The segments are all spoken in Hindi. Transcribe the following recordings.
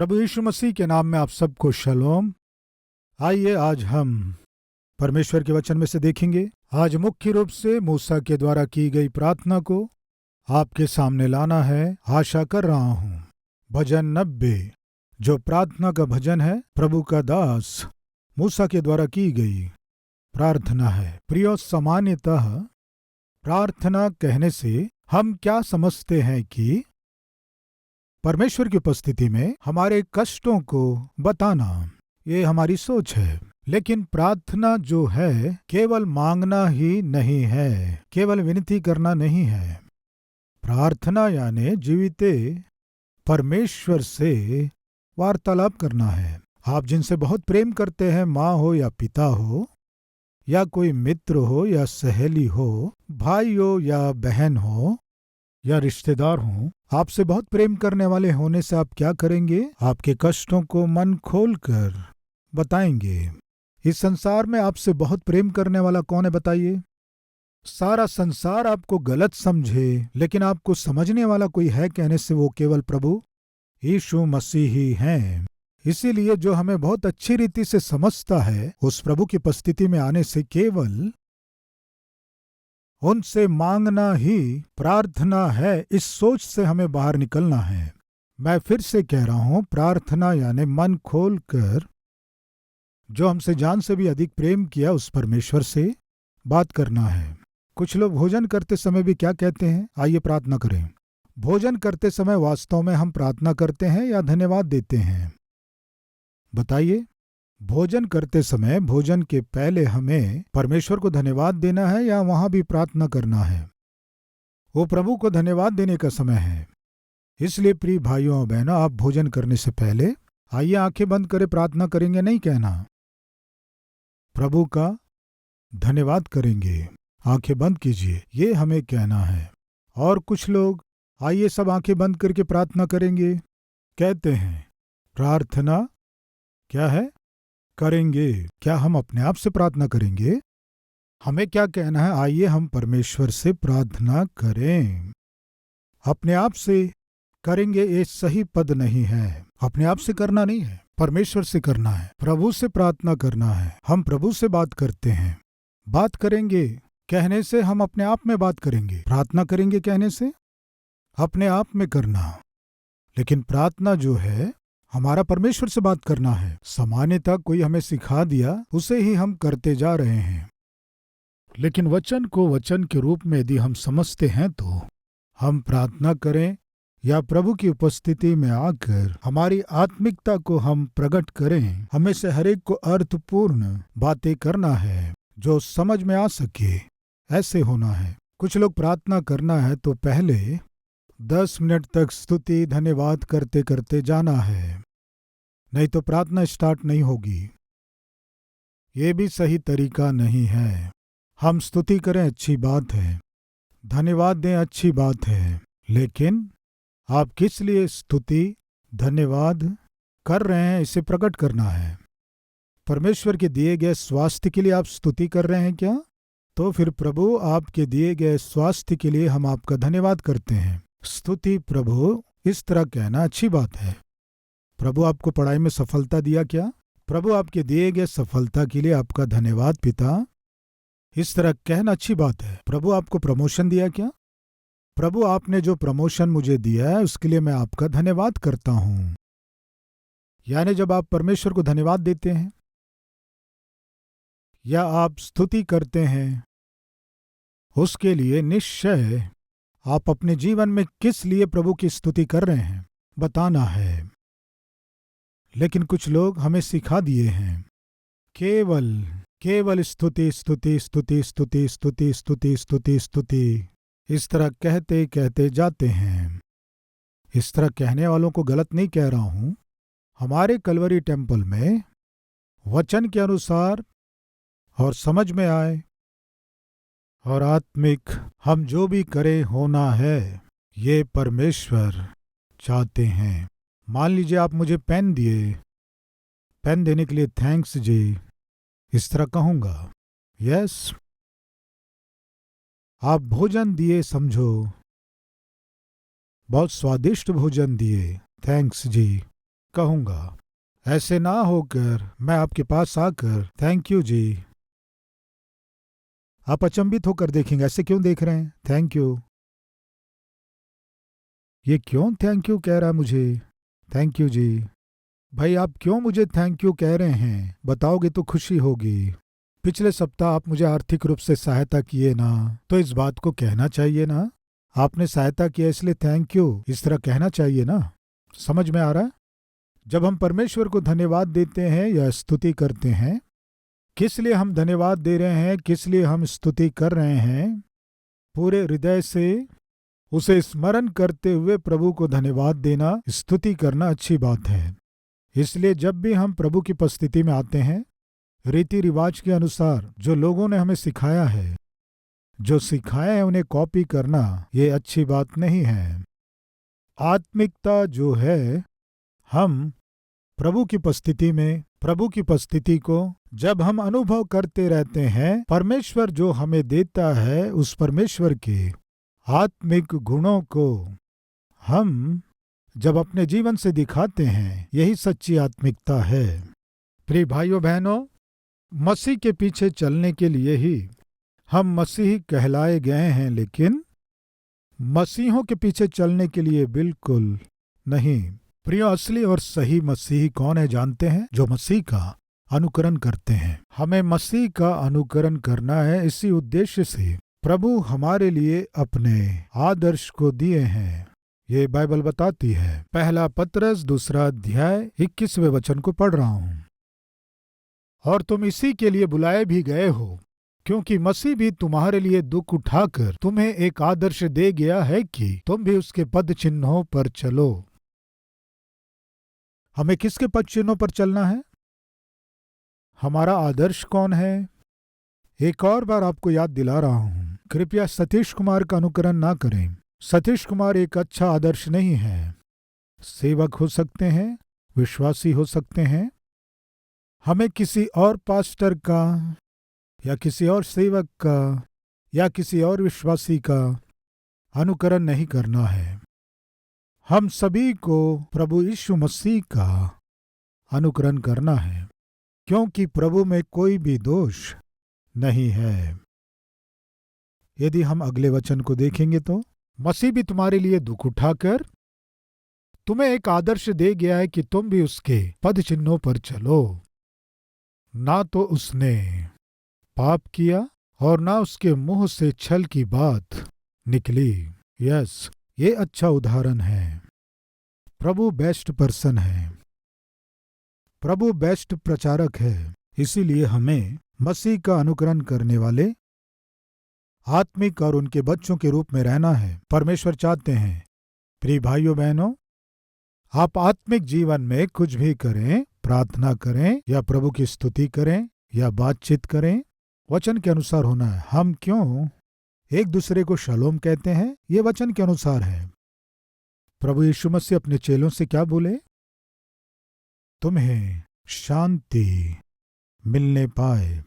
प्रभु यीशु मसीह के नाम में आप सबको शलोम। आइए आज हम परमेश्वर के वचन में से देखेंगे। आज मुख्य रूप से मूसा के द्वारा की गई प्रार्थना को आपके सामने लाना है। आशा कर रहा हूँ भजन 90 जो प्रार्थना का भजन है, प्रभु का दास मूसा के द्वारा की गई प्रार्थना है। प्रियो, सामान्यतः प्रार्थना कहने से हम क्या समझते हैं कि परमेश्वर की उपस्थिति में हमारे कष्टों को बताना, ये हमारी सोच है। लेकिन प्रार्थना जो है केवल मांगना ही नहीं है, केवल विनती करना नहीं है। प्रार्थना यानी जीविते परमेश्वर से वार्तालाप करना है। आप जिनसे बहुत प्रेम करते हैं, माँ हो या पिता हो या कोई मित्र हो या सहेली हो, भाई हो या बहन हो या रिश्तेदार हो, आपसे बहुत प्रेम करने वाले होने से आप क्या करेंगे? आपके कष्टों को मन खोलकर बताएंगे। इस संसार में आपसे बहुत प्रेम करने वाला कौन है, बताइए? सारा संसार आपको गलत समझे, लेकिन आपको समझने वाला कोई है कहने से वो केवल प्रभु यीशु मसीह ही हैं। इसीलिए जो हमें बहुत अच्छी रीति से समझता है, उस प्रभु की उपस्थिति में आने से केवल उनसे मांगना ही प्रार्थना है, इस सोच से हमें बाहर निकलना है। मैं फिर से कह रहा हूं, प्रार्थना यानी मन खोलकर जो हमसे जान से भी अधिक प्रेम किया उस परमेश्वर से बात करना है। कुछ लोग भोजन करते समय भी क्या कहते हैं? आइए प्रार्थना करें। भोजन करते समय वास्तव में हम प्रार्थना करते हैं या धन्यवाद देते हैं? बताइए। भोजन करते समय भोजन के पहले हमें परमेश्वर को धन्यवाद देना है या वहां भी प्रार्थना करना है? वो प्रभु को धन्यवाद देने का समय है। इसलिए प्रिय भाइयों और बहनों, आप भोजन करने से पहले आइए आंखें बंद करे प्रार्थना करेंगे, नहीं कहना प्रभु का धन्यवाद करेंगे। आंखें बंद कीजिए, ये हमें कहना है। और कुछ लोग आइए सब आंखें बंद करके प्रार्थना करेंगे, कहते हैं प्रार्थना क्या है करेंगे। क्या हम अपने आप से प्रार्थना करेंगे? हमें क्या कहना है? आइए हम परमेश्वर से प्रार्थना करें। अपने आप से करेंगे ये सही पद नहीं है। अपने आप से करना नहीं है, परमेश्वर से करना है, प्रभु से प्रार्थना करना है। हम प्रभु से बात करते हैं। बात करेंगे कहने से हम अपने आप में बात करेंगे, प्रार्थना करेंगे कहने से अपने आप में करना। लेकिन प्रार्थना जो है हमारा परमेश्वर से बात करना है। सामान्यतः कोई हमें सिखा दिया, उसे ही हम करते जा रहे हैं। लेकिन वचन को वचन के रूप में यदि हम समझते हैं तो हम प्रार्थना करें या प्रभु की उपस्थिति में आकर हमारी आत्मिकता को हम प्रकट करें। हमें से हरेक को अर्थपूर्ण बातें करना है जो समझ में आ सके, ऐसे होना है। कुछ लोग प्रार्थना करना है तो पहले 10 मिनट तक स्तुति धन्यवाद करते करते जाना है, नहीं तो प्रार्थना स्टार्ट नहीं होगी। ये भी सही तरीका नहीं है। हम स्तुति करें, अच्छी बात है, धन्यवाद दें, अच्छी बात है, लेकिन आप किस लिए स्तुति धन्यवाद कर रहे हैं, इसे प्रकट करना है। परमेश्वर के दिए गए स्वास्थ्य के लिए आप स्तुति कर रहे हैं क्या? तो फिर प्रभु आपके दिए गए स्वास्थ्य के लिए हम आपका धन्यवाद करते हैं। स्तुति प्रभु, इस तरह कहना अच्छी बात है। प्रभु आपको पढ़ाई में सफलता दिया क्या? प्रभु आपके दिए गए सफलता के लिए आपका धन्यवाद पिता, इस तरह कहना अच्छी बात है। प्रभु आपको प्रमोशन दिया क्या? प्रभु आपने जो प्रमोशन मुझे दिया है उसके लिए मैं आपका धन्यवाद करता हूं। यानी जब आप परमेश्वर को धन्यवाद देते हैं या आप स्तुति करते हैं, उसके लिए निश्चय आप अपने जीवन में किस लिए प्रभु की स्तुति कर रहे हैं बताना है। लेकिन कुछ लोग हमें सिखा दिए हैं केवल स्तुति स्तुति स्तुति स्तुति स्तुति स्तुति स्तुति स्तुति, इस तरह कहते कहते जाते हैं। इस तरह कहने वालों को गलत नहीं कह रहा हूं। हमारे कलवरी टेम्पल में वचन के अनुसार और समझ में आए और आत्मिक हम जो भी करें होना है, ये परमेश्वर चाहते हैं। मान लीजिए आप मुझे पेन दिए, पेन देने के लिए थैंक्स जी, इस तरह कहूंगा। यस, आप भोजन दिए, समझो बहुत स्वादिष्ट भोजन दिए, थैंक्स जी, कहूंगा। ऐसे ना होकर मैं आपके पास आकर थैंक यू जी। आप अचंभित होकर देखेंगे, ऐसे क्यों देख रहे हैं? थैंक यू, ये क्यों थैंक यू कह रहा है मुझे? थैंक यू जी। भाई आप क्यों मुझे थैंक यू कह रहे हैं? बताओगे तो खुशी होगी। पिछले सप्ताह आप मुझे आर्थिक रूप से सहायता किए ना, तो इस बात को कहना चाहिए ना, आपने सहायता किया इसलिए थैंक यू, इस तरह कहना चाहिए ना। समझ में आ रहा है? जब हम परमेश्वर को धन्यवाद देते हैं या स्तुति करते हैं, किस लिए हम धन्यवाद दे रहे हैं, किस लिए हम स्तुति कर रहे हैं? पूरे हृदय से उसे स्मरण करते हुए प्रभु को धन्यवाद देना, स्तुति करना अच्छी बात है। इसलिए जब भी हम प्रभु की उपस्थिति में आते हैं, रीति रिवाज के अनुसार जो लोगों ने हमें सिखाया है, जो सिखाया है उन्हें कॉपी करना, ये अच्छी बात नहीं है। आत्मिकता जो है, हम प्रभु की उपस्थिति में, प्रभु की उपस्थिति को जब हम अनुभव करते रहते हैं, परमेश्वर जो हमें देता है, उस परमेश्वर के आत्मिक गुणों को हम जब अपने जीवन से दिखाते हैं, यही सच्ची आत्मिकता है। प्रिय भाइयों बहनों, मसीह के पीछे चलने के लिए ही हम मसीही कहलाए गए हैं, लेकिन मसीहों के पीछे चलने के लिए बिल्कुल नहीं। प्रिय, असली और सही मसीही कौन है जानते हैं? जो मसीह का अनुकरण करते हैं। हमें मसीह का अनुकरण करना है। इसी उद्देश्य से प्रभु हमारे लिए अपने आदर्श को दिए हैं। ये बाइबल बताती है। पहला पतरस 2 अध्याय 21वें वचन को पढ़ रहा हूं। और तुम इसी के लिए बुलाए भी गए हो, क्योंकि मसीह भी तुम्हारे लिए दुख उठाकर तुम्हें एक आदर्श दे गया है कि तुम भी उसके पद चिन्हों पर चलो। हमें किसके पद चिन्हों पर चलना है? हमारा आदर्श कौन है? एक और बार आपको याद दिला रहा हूं, कृपया सतीश कुमार का अनुकरण ना करें। सतीश कुमार एक अच्छा आदर्श नहीं है। सेवक हो सकते हैं, विश्वासी हो सकते हैं। हमें किसी और पास्टर का या किसी और सेवक का या किसी और विश्वासी का अनुकरण नहीं करना है। हम सभी को प्रभु यीशु मसीह का अनुकरण करना है, क्योंकि प्रभु में कोई भी दोष नहीं है। यदि हम अगले वचन को देखेंगे तो मसीह भी तुम्हारे लिए दुख उठाकर तुम्हें एक आदर्श दे गया है कि तुम भी उसके पद चिन्हों पर चलो। ना तो उसने पाप किया और ना उसके मुंह से छल की बात निकली। यस, ये अच्छा उदाहरण है। प्रभु बेस्ट पर्सन है, प्रभु बेस्ट प्रचारक है। इसीलिए हमें मसीह का अनुकरण करने वाले आत्मिक और उनके बच्चों के रूप में रहना है। परमेश्वर चाहते हैं, प्रिय भाइयों बहनों, आप आत्मिक जीवन में कुछ भी करें, प्रार्थना करें या प्रभु की स्तुति करें या बातचीत करें, वचन के अनुसार होना है। हम क्यों एक दूसरे को शलोम कहते हैं? ये वचन के अनुसार है। प्रभु यीशु मसीह अपने चेलों से क्या बोले? तुम्हें शांति मिलने पाए।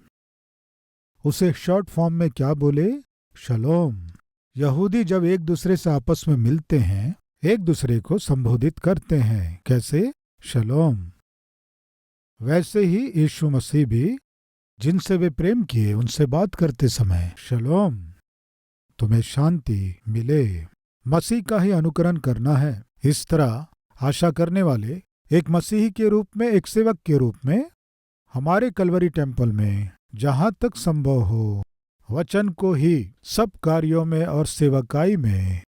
उसे शॉर्ट फॉर्म में क्या बोले? शलोम। यहूदी जब एक दूसरे से आपस में मिलते हैं, एक दूसरे को संबोधित करते हैं, कैसे? शलोम। वैसे ही यीशु मसीह भी जिनसे वे प्रेम किए उनसे बात करते समय शलोम, तुम्हें शांति मिले। मसीह का ही अनुकरण करना है। इस तरह आशा करने वाले एक मसीही के रूप में, एक सेवक के रूप में हमारे कलवरी टेम्पल में जहां तक संभव हो वचन को ही सब कार्यों में और सेवकाई में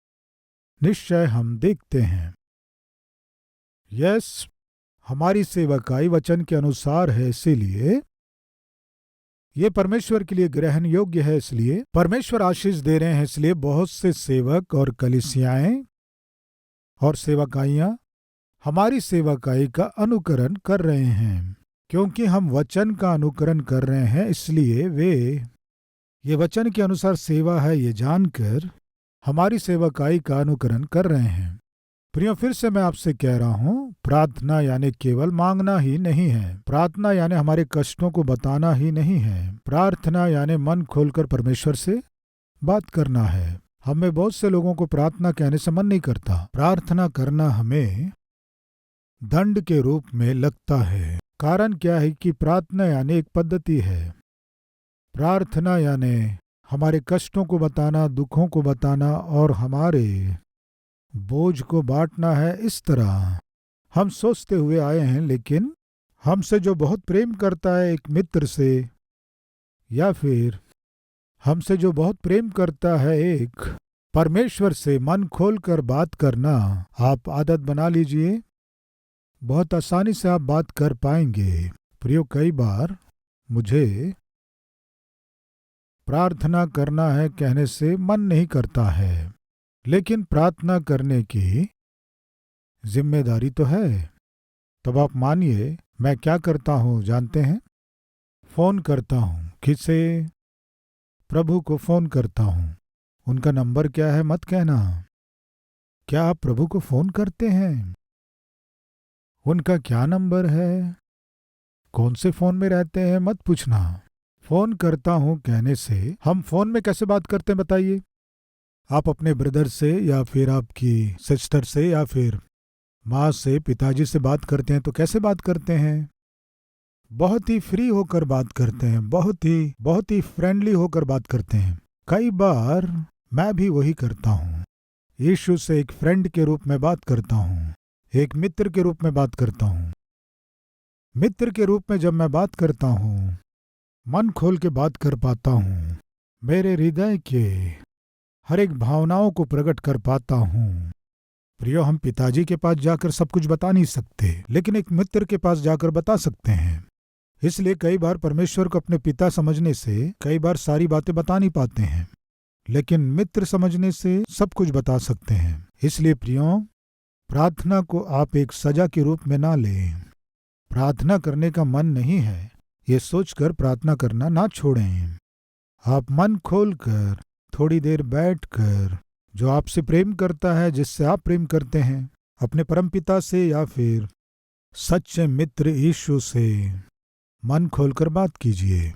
निश्चय हम देखते हैं। यस, हमारी सेवकाई वचन के अनुसार है, इसीलिए ये परमेश्वर के लिए ग्रहण योग्य है। इसलिए परमेश्वर आशीष दे रहे हैं। इसलिए बहुत से सेवक और कलीसियाएं और सेवकाइयां हमारी सेवकाई का अनुकरण कर रहे हैं, क्योंकि हम वचन का अनुकरण कर रहे हैं। इसलिए वे ये वचन के अनुसार सेवा है ये जानकर हमारी सेवकाई का अनुकरण कर रहे हैं। प्रियो, फिर से मैं आपसे कह रहा हूं, प्रार्थना यानी केवल मांगना ही नहीं है। प्रार्थना यानी हमारे कष्टों को बताना ही नहीं है। प्रार्थना यानी मन खोलकर परमेश्वर से बात करना है। हमें बहुत से लोगों को प्रार्थना कहने से मन नहीं करता। प्रार्थना करना हमें दंड के रूप में लगता है। कारण क्या है कि प्रार्थना यानी एक पद्धति है। प्रार्थना यानी हमारे कष्टों को बताना, दुखों को बताना और हमारे बोझ को बांटना है। इस तरह हम सोचते हुए आए हैं, लेकिन हमसे जो बहुत प्रेम करता है, एक मित्र से, या फिर हमसे जो बहुत प्रेम करता है, एक परमेश्वर से मन खोलकर बात करना आप आदत बना लीजिए। बहुत आसानी से आप बात कर पाएंगे। प्रियो, कई बार मुझे प्रार्थना करना है कहने से मन नहीं करता है, लेकिन प्रार्थना करने की जिम्मेदारी तो है। तब आप मानिए मैं क्या करता हूँ जानते हैं? फोन करता हूँ। किसे? प्रभु को फोन करता हूँ। उनका नंबर क्या है मत कहना। क्या आप प्रभु को फोन करते हैं? उनका क्या नंबर है? कौन से फोन में रहते हैं मत पूछना। फोन करता हूँ कहने से हम फोन में कैसे बात करते हैं बताइए? आप अपने ब्रदर से या फिर आपकी सिस्टर से या फिर माँ से, पिताजी से बात करते हैं तो कैसे बात करते हैं? बहुत ही फ्री होकर बात करते हैं, बहुत ही फ्रेंडली होकर बात करते हैं। कई बार मैं भी वही करता हूँ। यीशु से एक फ्रेंड के रूप में बात करता हूँ, एक मित्र के रूप में बात करता हूँ। मित्र के रूप में जब मैं बात करता हूँ, मन खोल के बात कर पाता हूँ, मेरे हृदय के हर एक भावनाओं को प्रकट कर पाता हूँ। प्रियो, हम पिताजी के पास जाकर सब कुछ बता नहीं सकते, लेकिन एक मित्र के पास जाकर बता सकते हैं। इसलिए कई बार परमेश्वर को अपने पिता समझने से कई बार सारी बातें बता नहीं पाते हैं, लेकिन मित्र समझने से सब कुछ बता सकते हैं। इसलिए प्रियो, प्रार्थना को आप एक सजा के रूप में ना लें। प्रार्थना करने का मन नहीं है, ये सोचकर प्रार्थना करना ना छोड़ें। आप मन खोलकर थोड़ी देर बैठकर जो आपसे प्रेम करता है, जिससे आप प्रेम करते हैं, अपने परमपिता से या फिर सच्चे मित्र यीशु से मन खोलकर बात कीजिए।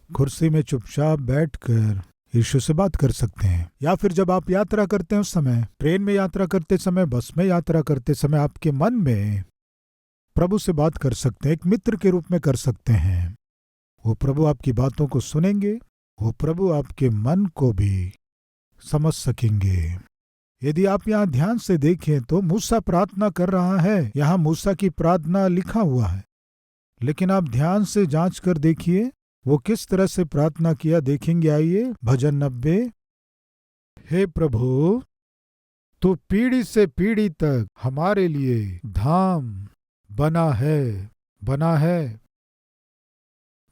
कुर्सी में चुपचाप बैठकर यीशु से बात कर सकते हैं, या फिर जब आप यात्रा करते हैं उस समय, ट्रेन में यात्रा करते समय, बस में यात्रा करते समय, आपके मन में प्रभु से बात कर सकते हैं, एक मित्र के रूप में कर सकते हैं। वो प्रभु आपकी बातों को सुनेंगे, वो प्रभु आपके मन को भी समझ सकेंगे। यदि आप यहाँ ध्यान से देखें तो मूसा प्रार्थना कर रहा है, यहाँ मूसा की प्रार्थना लिखा हुआ है, लेकिन आप ध्यान से जांच कर देखिए वो किस तरह से प्रार्थना किया। देखेंगे, आइए भजन 90। हे प्रभु, तू पीढ़ी से पीढ़ी तक हमारे लिए धाम बना है,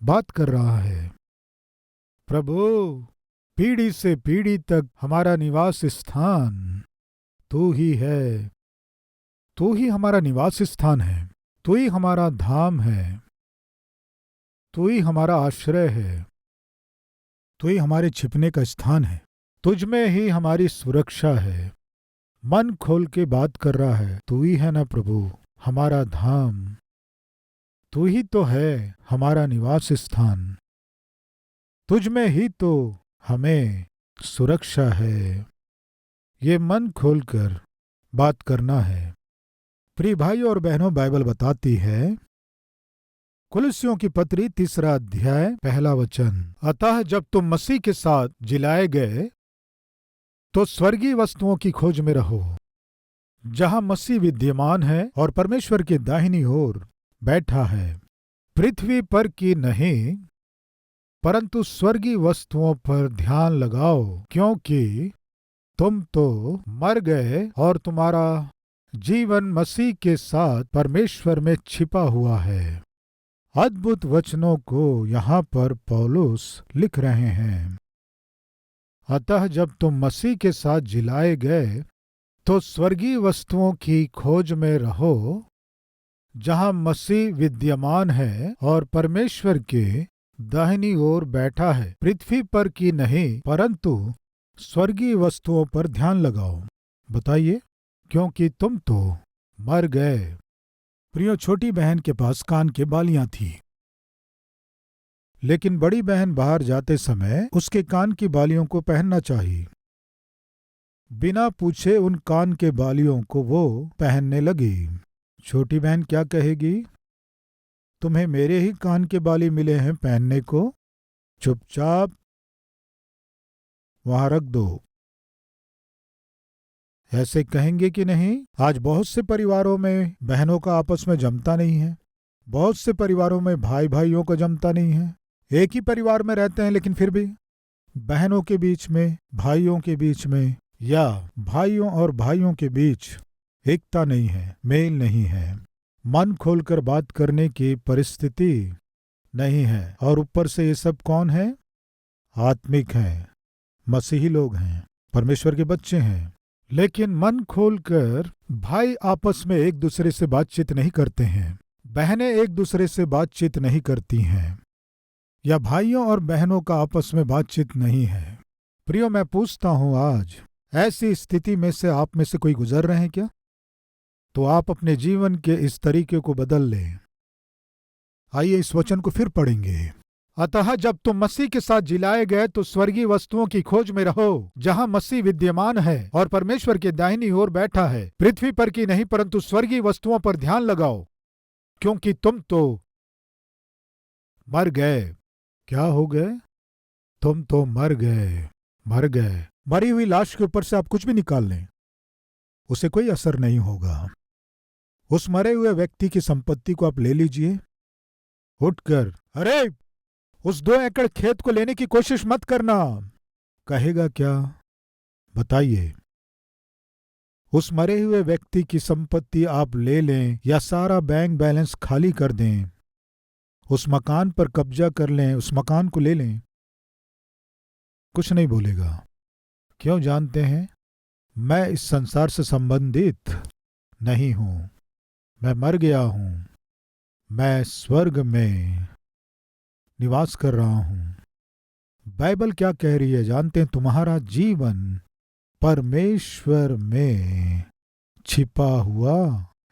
बात कर रहा है। प्रभु, पीढ़ी से पीढ़ी तक हमारा निवास स्थान तू ही है, तू ही हमारा निवास स्थान है, तू ही हमारा धाम है, तू ही हमारा आश्रय है, तू ही हमारे छिपने का स्थान है, तुझ में ही हमारी सुरक्षा है। मन खोल के बात कर रहा है, तू ही है ना प्रभु हमारा धाम, तू ही तो है हमारा निवास स्थान, तुझ में ही तो हमें सुरक्षा है। ये मन खोलकर बात करना है। प्रिय भाई और बहनों, बाइबल बताती है, कुलुस्सियों की पत्री 3 अध्याय 1 वचन, अतः जब तुम मसीह के साथ जिलाए गए तो स्वर्गीय वस्तुओं की खोज में रहो, जहां मसीह विद्यमान है और परमेश्वर की दाहिनी ओर बैठा है। पृथ्वी पर की नहीं परंतु स्वर्गीय वस्तुओं पर ध्यान लगाओ, क्योंकि तुम तो मर गए और तुम्हारा जीवन मसीह के साथ परमेश्वर में छिपा हुआ है। अद्भुत वचनों को यहाँ पर पौलुस लिख रहे हैं। अतः जब तुम मसीह के साथ जिलाए गए तो स्वर्गीय वस्तुओं की खोज में रहो, जहाँ मसीह विद्यमान है और परमेश्वर के दाहिनी ओर बैठा है। पृथ्वी पर की नहीं परंतु स्वर्गीय वस्तुओं पर ध्यान लगाओ। बताइए, क्योंकि तुम तो मर गए। प्रियो, छोटी बहन के पास कान के बालियां थी, लेकिन बड़ी बहन बाहर जाते समय उसके कान की बालियों को पहनना चाहिए। बिना पूछे उन कान के बालियों को वो पहनने लगी। छोटी बहन क्या कहेगी? तुम्हें मेरे ही कान के बाली मिले हैं पहनने को, चुपचाप वहां रख दो। ऐसे कहेंगे कि नहीं? आज बहुत से परिवारों में बहनों का आपस में जमता नहीं है, बहुत से परिवारों में भाई भाइयों का जमता नहीं है। एक ही परिवार में रहते हैं लेकिन फिर भी बहनों के बीच में, भाइयों के बीच में, या भाइयों और भाइयों के बीच एकता नहीं है, मेल नहीं है, मन खोलकर बात करने की परिस्थिति नहीं है। और ऊपर से ये सब कौन है? आत्मिक हैं, मसीही लोग हैं, परमेश्वर के बच्चे हैं, लेकिन मन खोलकर भाई आपस में एक दूसरे से बातचीत नहीं करते हैं, बहनें एक दूसरे से बातचीत नहीं करती हैं, या भाइयों और बहनों का आपस में बातचीत नहीं है। प्रियो, मैं पूछता हूं, आज ऐसी स्थिति में से आप में से कोई गुजर रहे हैं क्या? तो आप अपने जीवन के इस तरीके को बदल लें। आइए इस वचन को फिर पढ़ेंगे। अतः जब तुम मसीह के साथ जिलाए गए तो स्वर्गीय वस्तुओं की खोज में रहो, जहां मसीह विद्यमान है और परमेश्वर के दाहिनी ओर बैठा है। पृथ्वी पर की नहीं परंतु स्वर्गीय वस्तुओं पर ध्यान लगाओ, क्योंकि तुम तो मर गए। क्या हो गए? तुम तो मर गए, मर गए। मरी हुई लाश के ऊपर से आप कुछ भी निकाल लें, उसे कोई असर नहीं होगा। उस मरे हुए व्यक्ति की संपत्ति को आप ले लीजिए, उठकर अरे उस 2 एकड़ खेत को लेने की कोशिश मत करना। कहेगा क्या? बताइए। उस मरे हुए व्यक्ति की संपत्ति आप ले लें या सारा बैंक बैलेंस खाली कर दें, उस मकान पर कब्जा कर लें, उस मकान को ले लें, कुछ नहीं बोलेगा। क्यों जानते हैं? मैं इस संसार से संबंधित नहीं हूं, मैं मर गया हूं, मैं स्वर्ग में निवास कर रहा हूं। बाइबल क्या कह रही है जानते हैं? तुम्हारा जीवन परमेश्वर में छिपा हुआ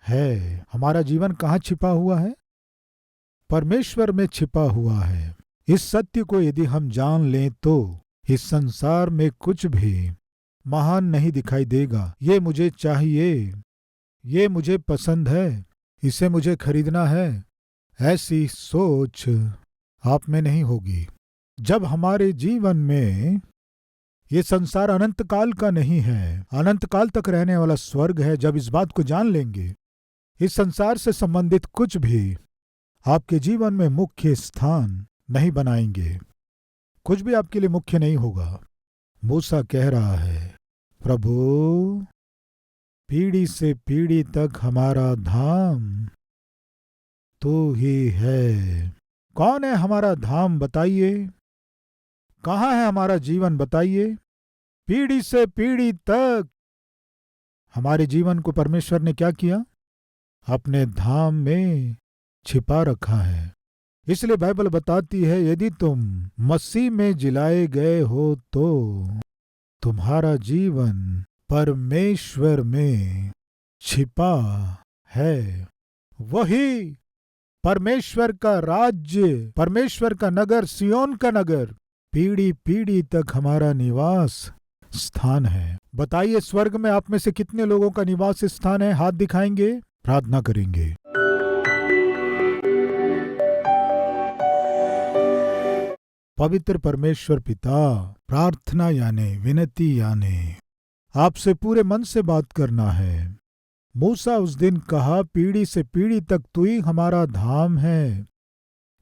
है। हमारा जीवन कहाँ छिपा हुआ है? परमेश्वर में छिपा हुआ है। इस सत्य को यदि हम जान लें तो इस संसार में कुछ भी महान नहीं दिखाई देगा। ये मुझे चाहिए, ये मुझे पसंद है, इसे मुझे खरीदना है, ऐसी सोच आप में नहीं होगी। जब हमारे जीवन में ये संसार अनंत काल का नहीं है, अनंत काल तक रहने वाला स्वर्ग है, जब इस बात को जान लेंगे, इस संसार से संबंधित कुछ भी आपके जीवन में मुख्य स्थान नहीं बनाएंगे, कुछ भी आपके लिए मुख्य नहीं होगा। मूसा कह रहा है, प्रभु पीढ़ी से पीढ़ी तक हमारा धाम तू ही है। कौन है हमारा धाम? बताइए। कहाँ है हमारा जीवन? बताइए। पीढ़ी से पीढ़ी तक हमारे जीवन को परमेश्वर ने क्या किया? अपने धाम में छिपा रखा है। इसलिए बाइबल बताती है, यदि तुम मसीह में जिलाए गए हो तो तुम्हारा जीवन परमेश्वर में छिपा है। वही परमेश्वर का राज्य, परमेश्वर का नगर, सियोन का नगर, पीढ़ी पीढ़ी तक हमारा निवास स्थान है। बताइए, स्वर्ग में आप में से कितने लोगों का निवास स्थान है? हाथ दिखाएंगे, प्रार्थना करेंगे। पवित्र परमेश्वर पिता, प्रार्थना यानी विनती यानी आपसे पूरे मन से बात करना है। मूसा उस दिन कहा, पीढ़ी से पीढ़ी तक तू ही हमारा धाम है।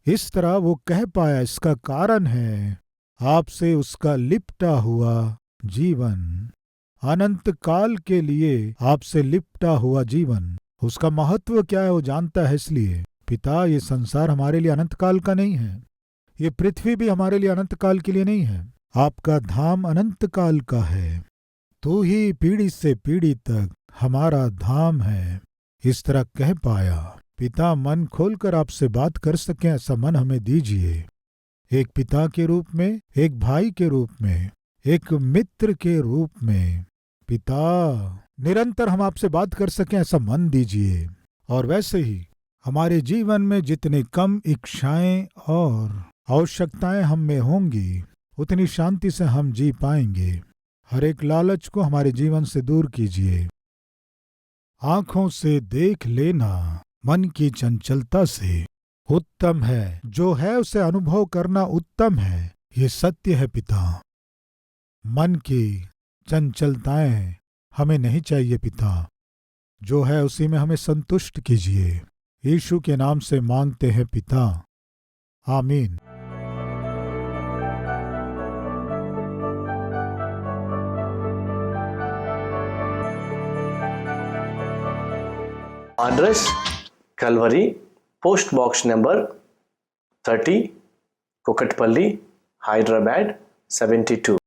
इस तरह वो कह पाया, इसका कारण है आपसे उसका लिपटा हुआ जीवन, अनंत काल के लिए आपसे लिपटा हुआ जीवन। उसका महत्व क्या है वो जानता है। इसलिए पिता, ये संसार हमारे लिए अनंत काल का नहीं है, ये पृथ्वी भी हमारे लिए अनंत काल के लिए नहीं है। आपका धाम अनंत काल का है। तू ही पीढ़ी से पीढ़ी तक हमारा धाम है। इस तरह कह पाया। पिता, मन खोलकर आपसे बात कर सकें ऐसा मन हमें दीजिए। एक पिता के रूप में, एक भाई के रूप में, एक मित्र के रूप में। पिता, निरंतर हम आपसे बात कर सकें ऐसा मन दीजिए। और वैसे ही हमारे जीवन में जितने कम इच्छाएं और आवश्यकताएं हम में होंगी, उतनी शांति से हम जी पाएंगे। हर एक लालच को हमारे जीवन से दूर कीजिए। आंखों से देख लेना मन की चंचलता से उत्तम है, जो है उसे अनुभव करना उत्तम है, ये सत्य है पिता। मन की चंचलताएं हमें नहीं चाहिए पिता, जो है उसी में हमें संतुष्ट कीजिए। यीशु के नाम से मांगते हैं पिता, आमीन। Address Calvary, Post Box number 30, Kukatpalli, Hyderabad 72.